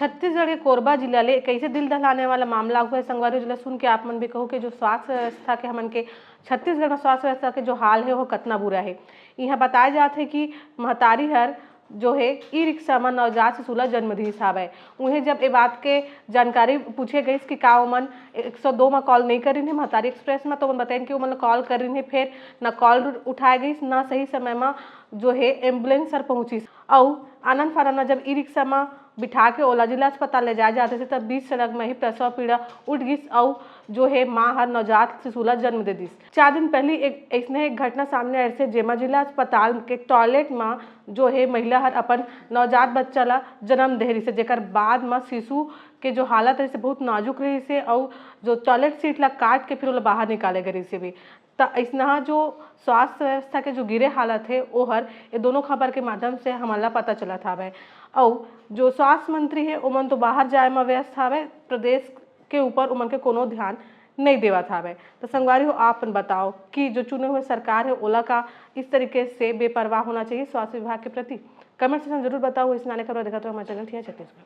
छत्तीसगढ़ के कोरबा जिला ले कैसे दिल दहलाने वाला मामला हुआ है संगवारी जिला सुन के आप मन भी कहो कि जो स्वास्थ्य व्यवस्था के हमन के छत्तीसगढ़ में स्वास्थ्य व्यवस्था के जो हाल है वो कितना बुरा है। यहाँ बताया जाता है कि महतारी हर जो है ई रिक्शा में नवजात शिशु ला जन्म दिस हावय। उन्हें जब ये बात के जानकारी पूछे गई कि का ओमन 102 में कॉल नहीं कर रही है महतारी एक्सप्रेस में, तो उन बताएं कि ओमन कॉल कर रही है, फिर न कॉल उठाया गई न सही समय में जो है एम्बुलेंस सर पहुंची और आनंद फानंद जब ई रिक्शा में बिठा के ओला जिला अस्पताल ले जाए जाते थे तब बीच सड़क में ही प्रसव पीड़ा उठ गई और जो है माँ हर नवजात शिशु ला जन्म दे दी। 4 दिन पहले एक घटना सामने आए से जेमा जिला अस्पताल के टॉयलेट में जो है महिला हर अपन नवजात बच्चा ला जन्म दे रही से, जेकर बाद में शिशु के जो हालत है से बहुत नाजुक रही से और जो टॉयलेट सीट ला काट के फिर ओला बाहर निकाले गई से भी। ऐसा जो स्वास्थ्य व्यवस्था के जो गिरे हालत है वो हर ये दोनों खबर के माध्यम से हमारा पता चला था भाई। और जो स्वास्थ्य मंत्री है उमन तो बाहर जाए में व्यस्त हावे, प्रदेश के ऊपर उमन के कोनो ध्यान नहीं देवा था भाई। तो संगवारी हो आप बताओ कि जो चुने हुए सरकार है ओला का इस तरीके से बेपरवाह होना चाहिए स्वास्थ्य विभाग के प्रति। कमेंट सेक्शन जरूर बताओ। इस नाने खबर देखा तो हमारे चैनल ठीक है छत्तीसगढ़।